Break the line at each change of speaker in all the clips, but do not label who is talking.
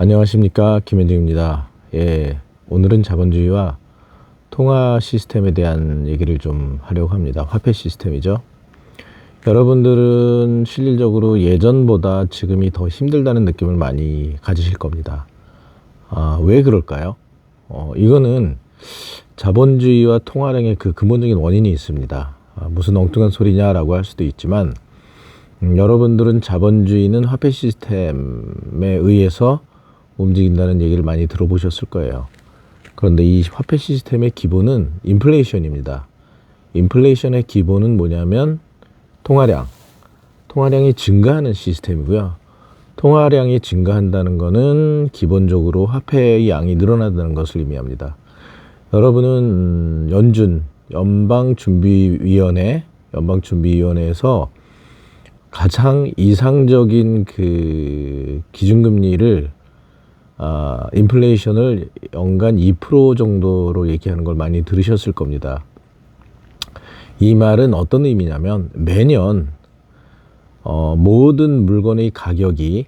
안녕하십니까, 김현중입니다. 오늘은 자본주의와 통화 시스템에 대한 얘기를 좀 하려고 합니다. 화폐 시스템이죠. 여러분들은 실질적으로 예전보다 지금이 더 힘들다는 느낌을 많이 가지실 겁니다. 왜 그럴까요? 이거는 자본주의와 통화량의 그 근본적인 원인이 있습니다. 무슨 엉뚱한 소리냐라고 할 수도 있지만, 여러분들은 자본주의는 화폐 시스템에 의해서 움직인다는 얘기를 많이 들어보셨을 거예요. 그런데 이 화폐 시스템의 기본은 인플레이션입니다. 인플레이션의 기본은 뭐냐면 통화량이 증가하는 시스템이고요. 통화량이 증가한다는 것은 기본적으로 화폐의 양이 늘어난다는 것을 의미합니다. 여러분은 연방준비위원회에서 가장 이상적인 그 기준금리를 인플레이션을 연간 2% 정도로 얘기하는 걸 많이 들으셨을 겁니다. 이 말은 어떤 의미냐면 매년 모든 물건의 가격이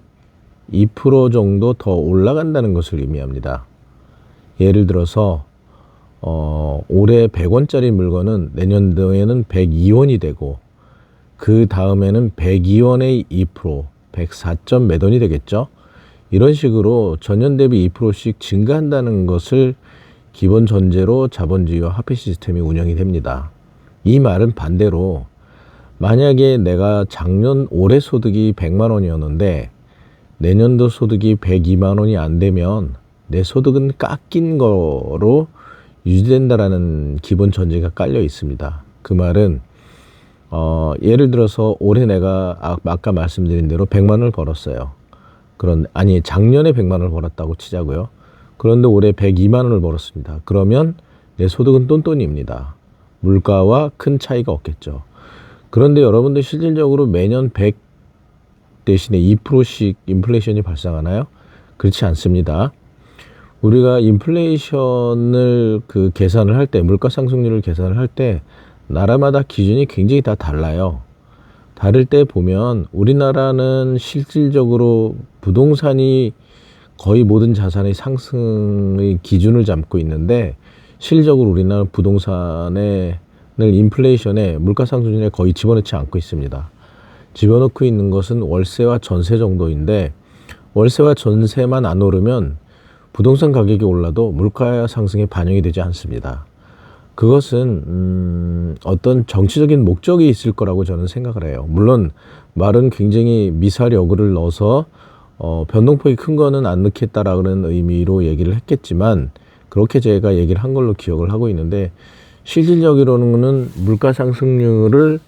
2% 정도 더 올라간다는 것을 의미합니다. 예를 들어서 올해 100원짜리 물건은 내년도에는 102원이 되고 그 다음에는 102원의 2%, 104점 몇 원이 되겠죠. 이런 식으로 전년 대비 2%씩 증가한다는 것을 기본 전제로 자본주의와 화폐 시스템이 운영이 됩니다. 이 말은 반대로 만약에 내가 올해 소득이 100만 원이었는데 내년도 소득이 102만 원이 안 되면 내 소득은 깎인 거로 유지된다라는 기본 전제가 깔려 있습니다. 그 말은 예를 들어서 올해 내가 아까 말씀드린 대로 100만 원을 벌었어요. 작년에 100만 원을 벌었다고 치자고요. 그런데 올해 102만 원을 벌었습니다. 그러면 내 소득은 똔똔입니다. 물가와 큰 차이가 없겠죠. 그런데 여러분들 실질적으로 매년 100 대신에 2%씩 인플레이션이 발생하나요? 그렇지 않습니다. 우리가 인플레이션을 계산을 할 때, 물가 상승률을 계산을 할 때 나라마다 기준이 굉장히 다 달라요. 다를 때 보면 우리나라는 실질적으로 부동산이 거의 모든 자산의 상승의 기준을 잡고 있는데 실질적으로 우리나라 부동산을 인플레이션에 물가 상승률에 거의 집어넣지 않고 있습니다. 집어넣고 있는 것은 월세와 전세 정도인데 월세와 전세만 안 오르면 부동산 가격이 올라도 물가 상승에 반영이 되지 않습니다. 그것은 어떤 정치적인 목적이 있을 거라고 저는 생각을 해요. 물론 말은 굉장히 미사여구를 넣어서 변동폭이 큰 거는 안 넣겠다라는 의미로 얘기를 했겠지만 그렇게 제가 얘기를 한 걸로 기억을 하고 있는데 실질적으로는 물가 상승률을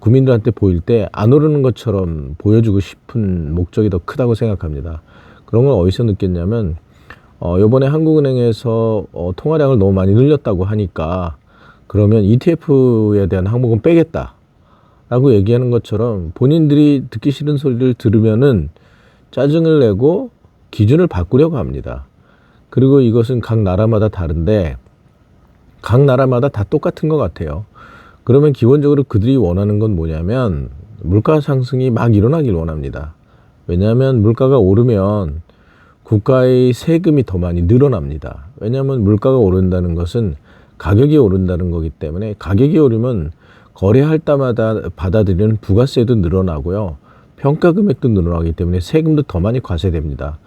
국민들한테 보일 때 안 오르는 것처럼 보여주고 싶은 목적이 더 크다고 생각합니다. 그런 걸 어디서 느꼈냐면 이번에 한국은행에서 통화량을 너무 많이 늘렸다고 하니까 그러면 ETF에 대한 항목은 빼겠다라고 얘기하는 것처럼 본인들이 듣기 싫은 소리를 들으면은 짜증을 내고 기준을 바꾸려고 합니다. 그리고 이것은 각 나라마다 다른데 각 나라마다 다 똑같은 것 같아요. 그러면 기본적으로 그들이 원하는 건 뭐냐면 물가 상승이 막 일어나길 원합니다. 왜냐하면 물가가 오르면 국가의 세금이 더 많이 늘어납니다. 왜냐하면 물가가 오른다는 것은 가격이 오른다는 거기 때문에 가격이 오르면 거래할 때마다 받아들이는 부가세도 늘어나고요. 평가 금액도 늘어나기 때문에 세금도 더 많이 과세됩니다.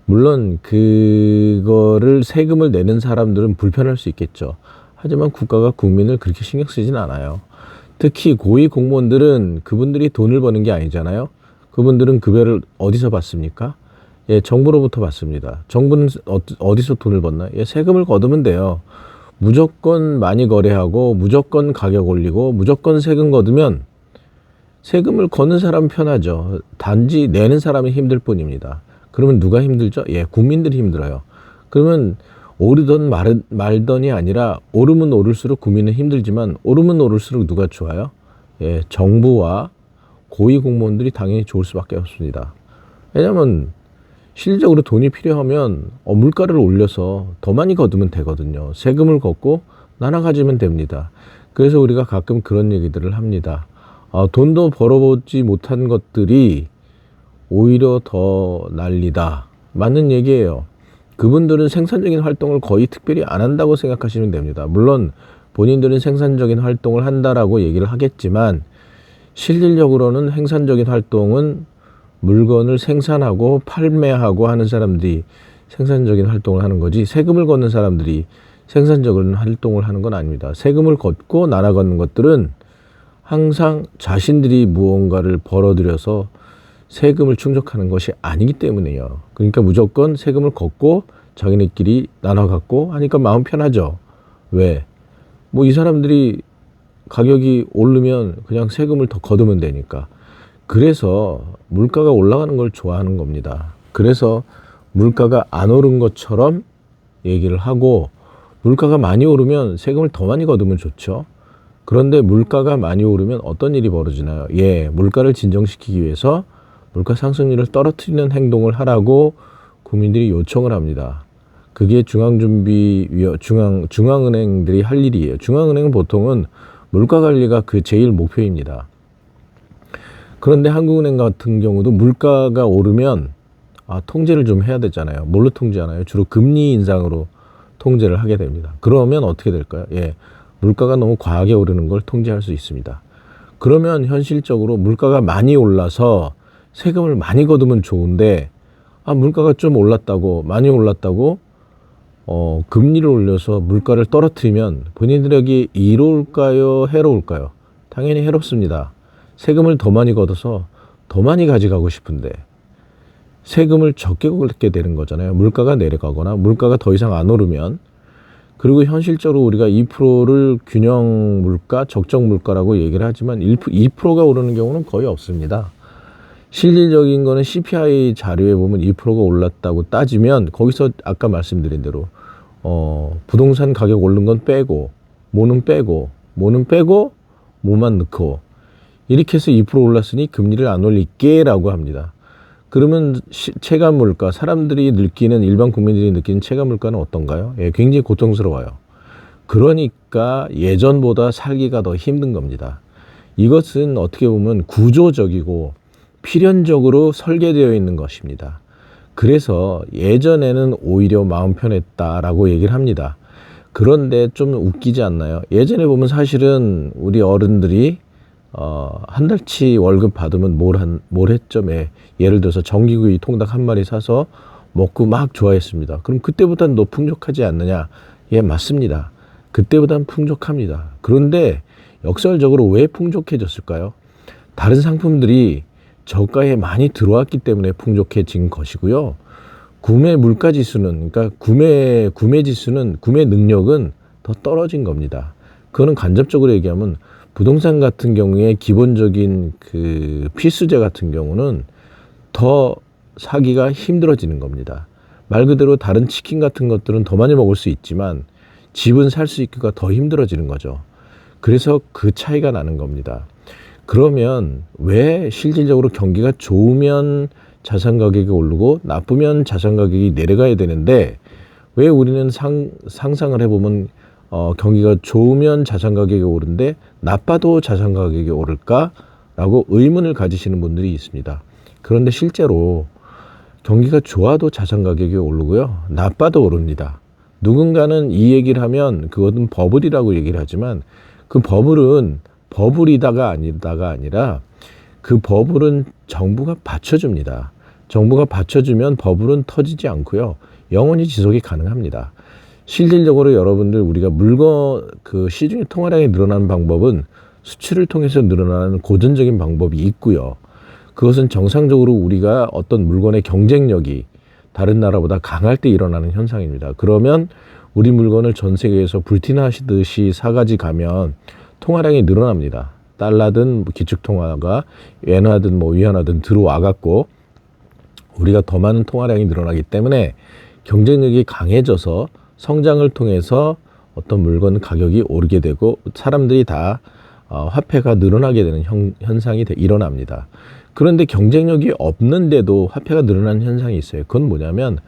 물론 그거를 세금을 내는 사람들은 불편할 수 있겠죠. 하지만 국가가 국민을 그렇게 신경 쓰진 않아요. 특히 고위 공무원들은 그분들이 돈을 버는 게 아니잖아요. 그분들은 급여를 어디서 받습니까? 정부로부터 받습니다. 정부는 어디서 돈을 받나? 세금을 거두면 돼요. 무조건 많이 거래하고 무조건 가격 올리고 무조건 세금 거두면 세금을 거는 사람은 편하죠. 단지 내는 사람이 힘들 뿐입니다. 그러면 누가 힘들죠? 국민들이 힘들어요. 그러면 오르던 말던이 아니라 오르면 오를수록 국민은 힘들지만 오르면 오를수록 누가 좋아요? 정부와 고위 공무원들이 당연히 좋을 수밖에 없습니다. 왜냐하면 실질적으로 돈이 필요하면 물가를 올려서 더 많이 거두면 되거든요. 세금을 걷고 나눠 가지면 됩니다. 그래서 우리가 가끔 그런 얘기들을 합니다. 돈도 벌어보지 못한 것들이 오히려 더 난리다. 맞는 얘기예요. 그분들은 생산적인 활동을 거의 특별히 안 한다고 생각하시면 됩니다. 물론 본인들은 생산적인 활동을 한다라고 얘기를 하겠지만 실질적으로는 생산적인 활동은 물건을 생산하고 판매하고 하는 사람들이 생산적인 활동을 하는 거지, 세금을 걷는 사람들이 생산적인 활동을 하는 건 아닙니다. 세금을 걷고 나라 걷는 것들은 항상 자신들이 무언가를 벌어들여서 세금을 충족하는 것이 아니기 때문이에요. 그러니까 무조건 세금을 걷고 자기네끼리 나눠 갖고 하니까 마음 편하죠. 왜? 뭐 이 사람들이 가격이 오르면 그냥 세금을 더 걷으면 되니까. 그래서 물가가 올라가는 걸 좋아하는 겁니다. 그래서 물가가 안 오른 것처럼 얘기를 하고, 물가가 많이 오르면 세금을 더 많이 걷으면 좋죠. 그런데 물가가 많이 오르면 어떤 일이 벌어지나요? 물가를 진정시키기 위해서 물가 상승률을 떨어뜨리는 행동을 하라고 국민들이 요청을 합니다. 그게 중앙은행들이 할 일이에요. 중앙은행은 보통은 물가 관리가 그 제일 목표입니다. 그런데 한국은행 같은 경우도 물가가 오르면 통제를 좀 해야 되잖아요. 뭘로 통제하나요? 주로 금리 인상으로 통제를 하게 됩니다. 그러면 어떻게 될까요? 물가가 너무 과하게 오르는 걸 통제할 수 있습니다. 그러면 현실적으로 물가가 많이 올라서 세금을 많이 걷으면 좋은데, 물가가 좀 올랐다고, 많이 올랐다고 금리를 올려서 물가를 떨어뜨리면 본인들에게 이로울까요? 해로울까요? 당연히 해롭습니다. 세금을 더 많이 걷어서 더 많이 가져가고 싶은데 세금을 적게 걷게 되는 거잖아요. 물가가 내려가거나 물가가 더 이상 안 오르면. 그리고 현실적으로 우리가 2%를 균형 물가, 적정 물가라고 얘기를 하지만 2%가 오르는 경우는 거의 없습니다. 실질적인 거는 CPI 자료에 보면 2%가 올랐다고 따지면 거기서 아까 말씀드린 대로 부동산 가격 오른 건 빼고 뭐는 빼고 뭐만 넣고 이렇게 해서 2% 올랐으니 금리를 안 올릴게 라고 합니다. 그러면 체감 물가, 사람들이 느끼는, 일반 국민들이 느끼는 체감 물가는 어떤가요? 굉장히 고통스러워요. 그러니까 예전보다 살기가 더 힘든 겁니다. 이것은 어떻게 보면 구조적이고 필연적으로 설계되어 있는 것입니다. 그래서 예전에는 오히려 마음 편했다라고 얘기를 합니다. 그런데 좀 웃기지 않나요? 예전에 보면 사실은 우리 어른들이 한 달치 월급 받으면 뭘 했죠? 예를 들어서 전기구이 통닭 한 마리 사서 먹고 막 좋아했습니다. 그럼 그때보다는 더 풍족하지 않느냐? 맞습니다. 그때보다는 풍족합니다. 그런데 역설적으로 왜 풍족해졌을까요? 다른 상품들이 저가에 많이 들어왔기 때문에 풍족해진 것이고요. 구매 물가 지수는, 그러니까 구매 지수는, 구매 능력은 더 떨어진 겁니다. 그거는 간접적으로 얘기하면 부동산 같은 경우에 기본적인 그 필수재 같은 경우는 더 사기가 힘들어지는 겁니다. 말 그대로 다른 치킨 같은 것들은 더 많이 먹을 수 있지만 집은 살 수 있기가 더 힘들어지는 거죠. 그래서 그 차이가 나는 겁니다. 그러면 왜 실질적으로 경기가 좋으면 자산 가격이 오르고 나쁘면 자산 가격이 내려가야 되는데, 왜 우리는 상상을 해보면 경기가 좋으면 자산 가격이 오른데 나빠도 자산 가격이 오를까라고 의문을 가지시는 분들이 있습니다. 그런데 실제로 경기가 좋아도 자산 가격이 오르고요, 나빠도 오릅니다. 누군가는 이 얘기를 하면 그것은 버블이라고 얘기를 하지만, 그 버블은 버블이다가 아니라 그 버블은 정부가 받쳐줍니다. 정부가 받쳐주면 버블은 터지지 않고요, 영원히 지속이 가능합니다. 실질적으로 여러분들, 우리가 그 시중의 통화량이 늘어나는 방법은 수출을 통해서 늘어나는 고전적인 방법이 있고요. 그것은 정상적으로 우리가 어떤 물건의 경쟁력이 다른 나라보다 강할 때 일어나는 현상입니다. 그러면 우리 물건을 전 세계에서 불티나시듯이 사가지 가면 통화량이 늘어납니다. 달러든 기축통화가 엔화든 위안화든 들어와 갖고 우리가 더 많은 통화량이 늘어나기 때문에 경쟁력이 강해져서 성장을 통해서 어떤 물건 가격이 오르게 되고 사람들이 다 화폐가 늘어나게 되는 현상이 일어납니다. 그런데 경쟁력이 없는데도 화폐가 늘어나는 현상이 있어요. 그건 뭐냐면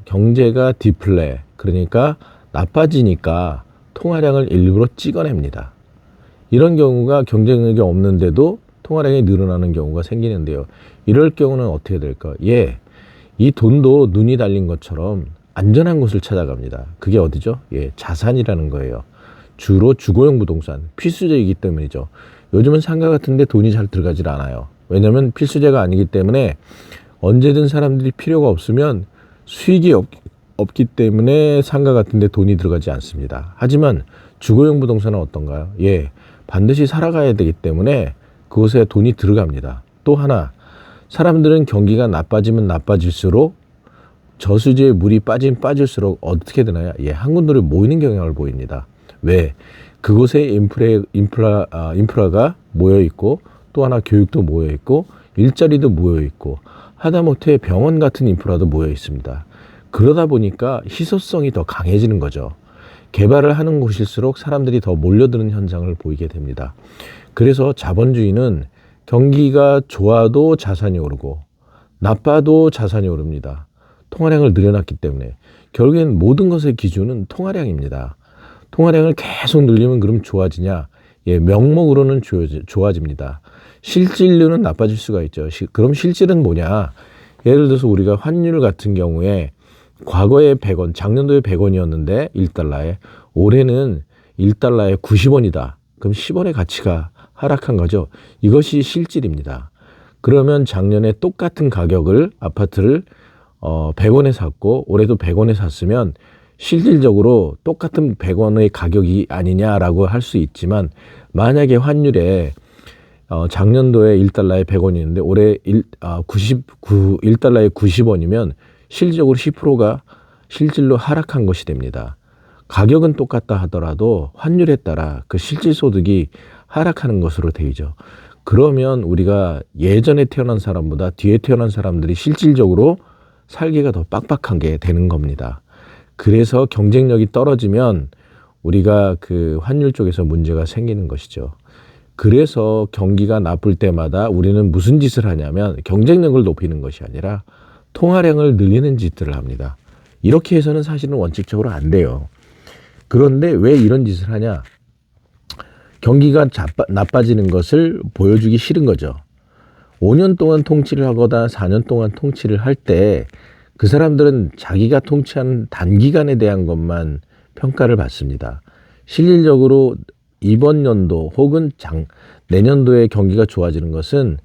경제가 디플레, 그러니까 나빠지니까 통화량을 일부러 찍어냅니다. 이런 경우가 경쟁력이 없는데도 통화량이 늘어나는 경우가 생기는데요. 이럴 경우는 어떻게 될까? 예, 이 돈도 눈이 달린 것처럼 안전한 곳을 찾아갑니다. 그게 어디죠? 예, 자산이라는 거예요. 주로 주거용 부동산, 필수재이기 때문이죠. 요즘은 상가 같은 데 돈이 잘 들어가질 않아요. 왜냐하면 필수재가 아니기 때문에 언제든 사람들이 필요가 없으면 수익이 없기 때문에 상가 같은 데 돈이 들어가지 않습니다. 하지만 주거용 부동산은 어떤가요? 예, 반드시 살아가야 되기 때문에 그곳에 돈이 들어갑니다. 또 하나, 사람들은 경기가 나빠지면 나빠질수록 저수지에 물이 빠지면 빠질수록 어떻게 되나요? 예, 한 군데로 모이는 경향을 보입니다. 왜? 그곳에 인프라가 모여 있고, 또 하나 교육도 모여 있고, 일자리도 모여 있고, 하다못해 병원 같은 인프라도 모여 있습니다. 그러다 보니까 희소성이 더 강해지는 거죠. 개발을 하는 곳일수록 사람들이 더 몰려드는 현상을 보이게 됩니다. 그래서 자본주의는 경기가 좋아도 자산이 오르고 나빠도 자산이 오릅니다. 통화량을 늘려놨기 때문에 결국엔 모든 것의 기준은 통화량입니다. 통화량을 계속 늘리면 그럼 좋아지냐? 예, 명목으로는 좋아집니다. 실질료는 나빠질 수가 있죠. 그럼 실질은 뭐냐? 예를 들어서 우리가 환율 같은 경우에 과거에 100원, 작년도에 100원이었는데 1달러에, 올해는 1달러에 90원이다. 그럼 10원의 가치가 하락한 거죠. 이것이 실질입니다. 그러면 작년에 똑같은 가격을 아파트를 100원에 샀고 올해도 100원에 샀으면 실질적으로 똑같은 100원의 가격이 아니냐라고 할 수 있지만, 만약에 환율에 작년도에 1달러에 100원이었는데 올해 1달러에 90원이면 실질적으로 10%가 실질로 하락한 것이 됩니다. 가격은 똑같다 하더라도 환율에 따라 그 실질 소득이 하락하는 것으로 되죠. 그러면 우리가 예전에 태어난 사람보다 뒤에 태어난 사람들이 실질적으로 살기가 더 빡빡한 게 되는 겁니다. 그래서 경쟁력이 떨어지면 우리가 그 환율 쪽에서 문제가 생기는 것이죠. 그래서 경기가 나쁠 때마다 우리는 무슨 짓을 하냐면 경쟁력을 높이는 것이 아니라 통화량을 늘리는 짓들을 합니다. 이렇게 해서는 사실은 원칙적으로 안 돼요. 그런데 왜 이런 짓을 하냐? 경기가 나빠지는 것을 보여주기 싫은 거죠. 5년 동안 통치를 하거나 4년 동안 통치를 할 때 그 사람들은 자기가 통치한 단기간에 대한 것만 평가를 받습니다. 실질적으로 이번 연도 혹은 내년도에 경기가 좋아지는 것은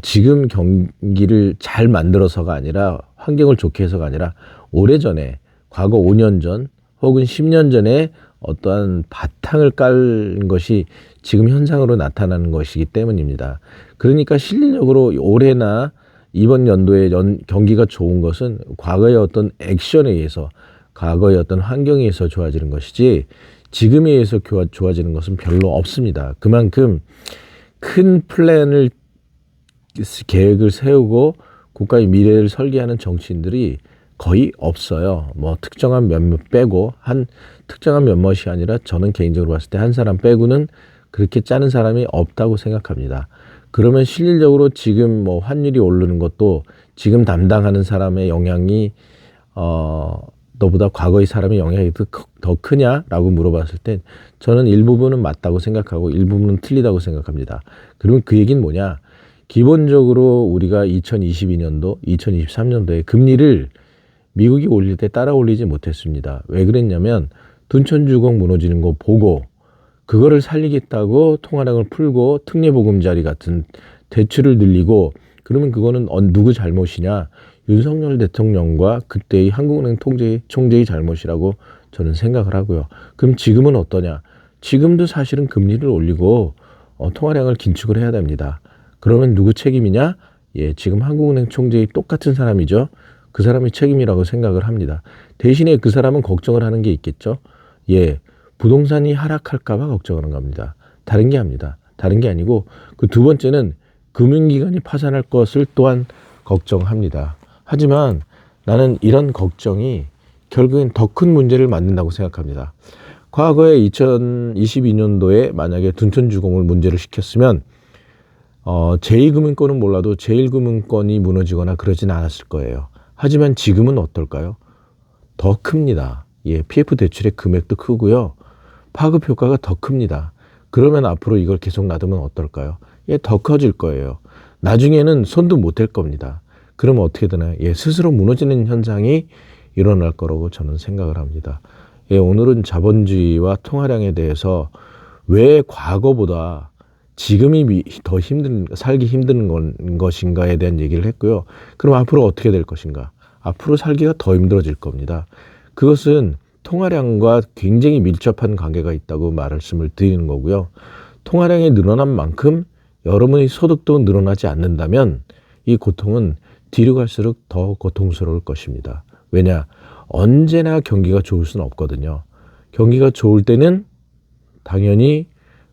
지금 경기를 잘 만들어서가 아니라, 환경을 좋게 해서가 아니라 오래전에, 과거 5년 전 혹은 10년 전에 어떠한 바탕을 깔은 것이 지금 현상으로 나타나는 것이기 때문입니다. 그러니까 실질적으로 올해나 이번 연도에 경기가 좋은 것은 과거의 어떤 액션에 의해서, 과거의 어떤 환경에 의해서 좋아지는 것이지 지금에 의해서 좋아지는 것은 별로 없습니다. 그만큼 큰 플랜을, 계획을 세우고 국가의 미래를 설계하는 정치인들이 거의 없어요. 뭐 특정한 몇몇 빼고, 한 특정한 몇몇이 아니라 저는 개인적으로 봤을 때 한 사람 빼고는 그렇게 짜는 사람이 없다고 생각합니다. 그러면 실질적으로 지금 뭐 환율이 오르는 것도 지금 담당하는 사람의 영향이 너보다 과거의 사람의 영향이 더 크냐라고 물어봤을 때 저는 일부분은 맞다고 생각하고 일부분은 틀리다고 생각합니다. 그러면 그 얘기는 뭐냐? 기본적으로 우리가 2022년도, 2023년도에 금리를 미국이 올릴 때 따라 올리지 못했습니다. 왜 그랬냐면 둔촌주공 무너지는 거 보고 그거를 살리겠다고 통화량을 풀고 특례보금자리 같은 대출을 늘리고, 그러면 그거는 누구 잘못이냐? 윤석열 대통령과 그때의 한국은행 총재의 잘못이라고 저는 생각을 하고요. 그럼 지금은 어떠냐? 지금도 사실은 금리를 올리고 통화량을 긴축을 해야 됩니다. 그러면 누구 책임이냐? 예, 지금 한국은행 총재의 똑같은 사람이죠. 그 사람의 책임이라고 생각을 합니다. 대신에 그 사람은 걱정을 하는 게 있겠죠. 예, 부동산이 하락할까 봐 걱정하는 겁니다. 다른 게 아니고, 그 두 번째는 금융기관이 파산할 것을 또한 걱정합니다. 하지만 나는 이런 걱정이 결국엔 더 큰 문제를 만든다고 생각합니다. 과거에 2022년도에 만약에 둔촌주공을 문제를 시켰으면 제2금융권은 몰라도 제1금융권이 무너지거나 그러진 않았을 거예요. 하지만 지금은 어떨까요? 더 큽니다. 예, PF 대출의 금액도 크고요. 파급 효과가 더 큽니다. 그러면 앞으로 이걸 계속 놔두면 어떨까요? 이게 더 커질 거예요. 나중에는 손도 못 댈 겁니다. 그러면 어떻게 되나요? 예, 스스로 무너지는 현상이 일어날 거라고 저는 생각을 합니다. 예, 오늘은 자본주의와 통화량에 대해서 왜 과거보다 지금이 더 살기 힘든 것인가에 대한 얘기를 했고요. 그럼 앞으로 어떻게 될 것인가? 앞으로 살기가 더 힘들어질 겁니다. 그것은 통화량과 굉장히 밀접한 관계가 있다고 말씀을 드리는 거고요. 통화량이 늘어난 만큼 여러분의 소득도 늘어나지 않는다면 이 고통은 뒤로 갈수록 더 고통스러울 것입니다. 왜냐? 언제나 경기가 좋을 수는 없거든요. 경기가 좋을 때는 당연히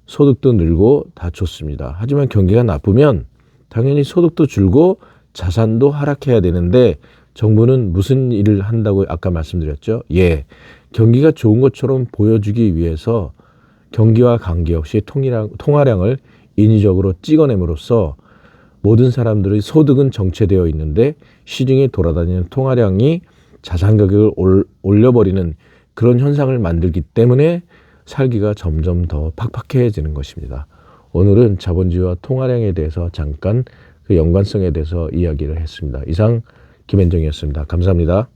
소득도 늘고 다 좋습니다. 하지만 경기가 나쁘면 당연히 소득도 줄고 자산도 하락해야 되는데 정부는 무슨 일을 한다고 아까 말씀드렸죠? 예, 경기가 좋은 것처럼 보여주기 위해서 경기와 관계없이 통화량을 인위적으로 찍어냄으로써 모든 사람들의 소득은 정체되어 있는데 시중에 돌아다니는 통화량이 자산 가격을 올려버리는 그런 현상을 만들기 때문에 살기가 점점 더 팍팍해지는 것입니다. 오늘은 자본주의와 통화량에 대해서 잠깐 그 연관성에 대해서 이야기를 했습니다. 이상 김현정이었습니다. 감사합니다.